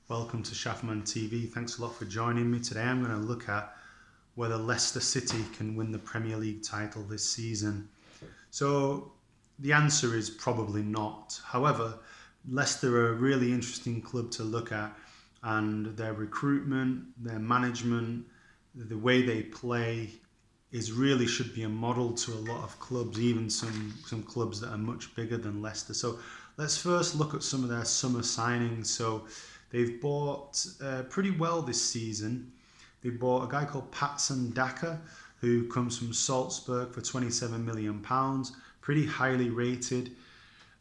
Welcome to Shaf Man TV. Thanks a lot for joining me. Today I'm going to look at whether Leicester City can win the Premier League title this season. So the answer is probably not. However, Leicester are a really interesting club to look at, and their recruitment, their management, the way they play really should be a model to a lot of clubs, even some clubs that are much bigger than Leicester. So let's first look at some of their summer signings. So they've bought pretty well this season. They bought a guy called Patson Daka, who comes from Salzburg for £27 million, pretty highly rated,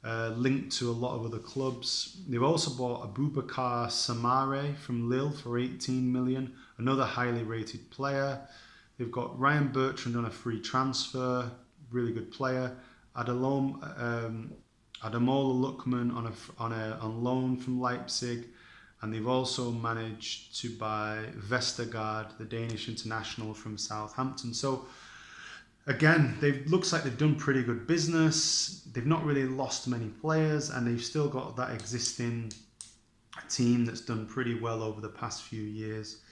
linked to a lot of other clubs. They've also bought Abubakar Samare from Lille for £18 million, another highly rated player. They've got Ryan Bertrand on a free transfer, really good player. Ademola Lookman on loan from Leipzig. And they've also managed to buy Vestergaard, the Danish international from Southampton. So again, looks like they've done pretty good business. They've not really lost many players, and they've still got that existing team that's done pretty well over the past few years.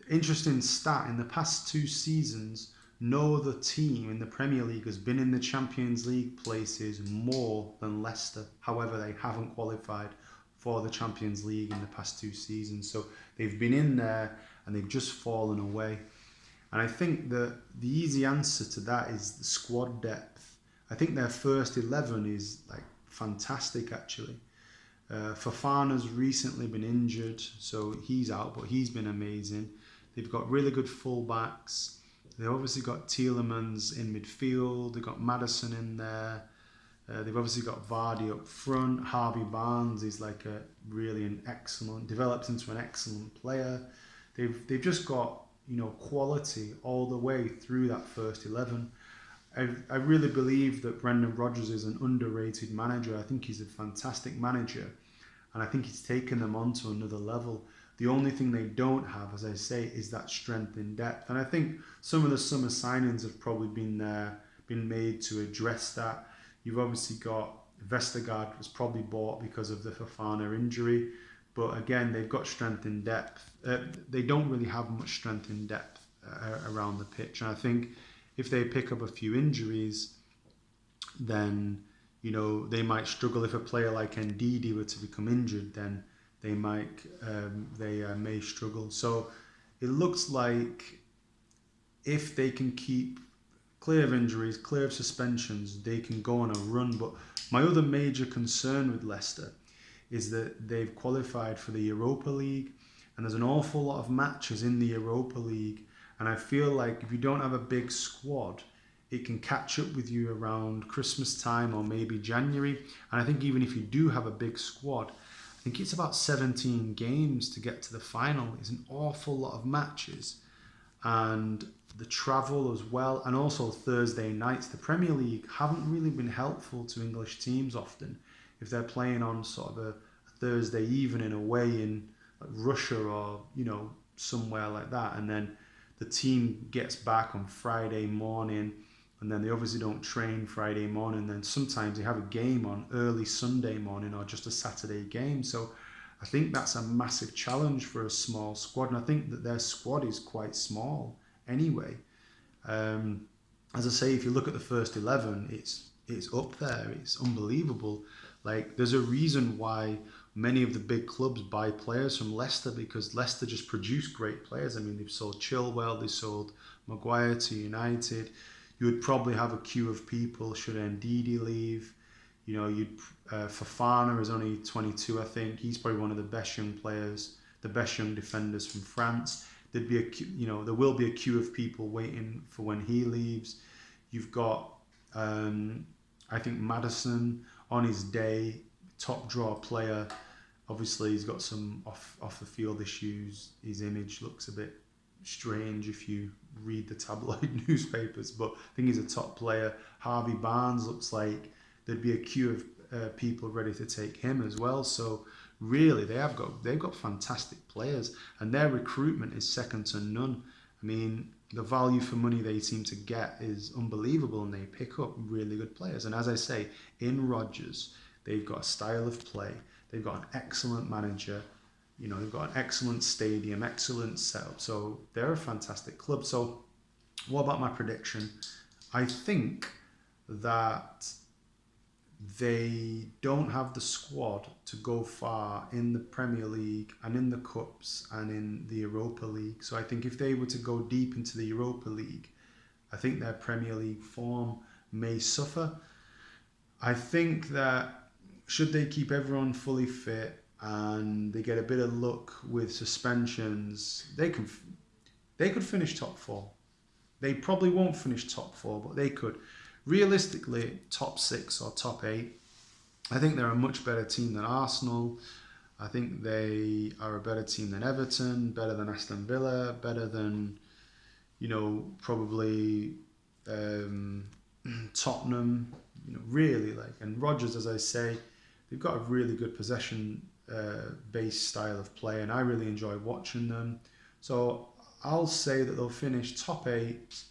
Interesting stat, in the past 2 seasons, no other team in the Premier League has been in the Champions League places more than Leicester. However, they haven't qualified for the Champions League in the past 2 seasons. So they've been in there and they've just fallen away. And I think that the easy answer to that is the squad depth. I think their first 11 is fantastic actually. Fofana's recently been injured, so he's out, but he's been amazing. They've got really good fullbacks. They've obviously got Tielemans in midfield. They've got Maddison in there. They've obviously got Vardy up front. Harvey Barnes is developed into an excellent player. They've just got quality all the way through that first 11. I really believe that Brendan Rodgers is an underrated manager. I think he's a fantastic manager, and I think he's taken them on to another level. The only thing they don't have, as I say, is that strength in depth. And I think some of the summer signings have probably been made to address that. You've obviously got Vestergaard was probably bought because of the Fofana injury. But again, they've got strength in depth. They don't really have much strength in depth around the pitch. And I think if they pick up a few injuries, then they might struggle. If a player like Ndidi were to become injured, then they may struggle. So it looks like if they can keep clear of injuries, clear of suspensions, they can go on a run. But my other major concern with Leicester is that they've qualified for the Europa League, and there's an awful lot of matches in the Europa League, and I feel like if you don't have a big squad, it can catch up with you around Christmas time or maybe January. And I think even if you do have a big squad, I think it's about 17 games to get to the final. It's an awful lot of matches, and the travel as well, and also Thursday nights. The Premier League haven't really been helpful to English teams often if they're playing on sort of a Thursday evening away in Russia or somewhere like that, and then the team gets back on Friday morning, and then they obviously don't train Friday morning. Then sometimes they have a game on early Sunday morning or just a Saturday game. So I think that's a massive challenge for a small squad, and I think that their squad is quite small anyway. As I say, if you look at the first 11, it's up there. It's unbelievable. There's a reason why many of the big clubs buy players from Leicester, because Leicester just produce great players. I mean, they've sold Chilwell, they sold Maguire to United. You would probably have a queue of people should Ndidi leave. Fofana is only 22, I think. He's probably one of the best young players, the best young defenders from France. There will be a queue of people waiting for when he leaves. You've got, I think, Maddison on his day, top draw player. Obviously, he's got some off the field issues. His image looks a bit strange if you read the tabloid newspapers, but I think he's a top player. Harvey Barnes looks like there'd be a queue of people ready to take him as well. So really, they've got fantastic players, and their recruitment is second to none. I mean, the value for money they seem to get is unbelievable, and they pick up really good players. And as I say, in Rodgers, they've got a style of play. They've got an excellent manager. You know, they've got an excellent stadium, excellent setup. So they're a fantastic club. So what about my prediction? I think that they don't have the squad to go far in the Premier League and in the Cups and in the Europa League. So I think if they were to go deep into the Europa League, I think their Premier League form may suffer. I think that should they keep everyone fully fit and they get a bit of luck with suspensions, they could finish top four. They probably won't finish top four, but they could. Realistically, top six or top eight. I think they're a much better team than Arsenal. I think they are a better team than Everton, better than Aston Villa, better than, you know, probably Tottenham. You know, really like, and Rodgers, as I say, they've got a really good possession based style of play, and I really enjoy watching them. So I'll say that they'll finish top eight.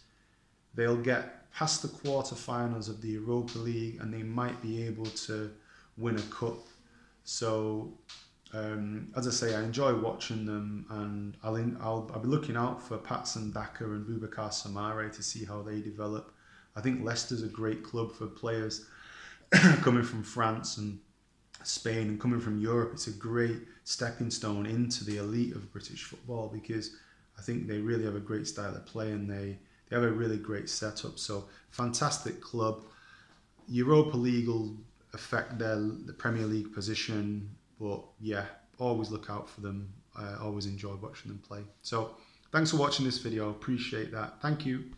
They'll get past the quarterfinals of the Europa League, and they might be able to win a cup. So, as I say, I enjoy watching them, and I'll be looking out for Patson Daka and Boubacar Samare to see how they develop. I think Leicester's a great club for players coming from France and Spain and coming from Europe. It's a great stepping stone into the elite of British football, because I think they really have a great style of play, and they have a really great setup. So fantastic club. Europa League will affect the Premier League position, but yeah, always look out for them. I always enjoy watching them play. So thanks for watching this video. Appreciate that. Thank you.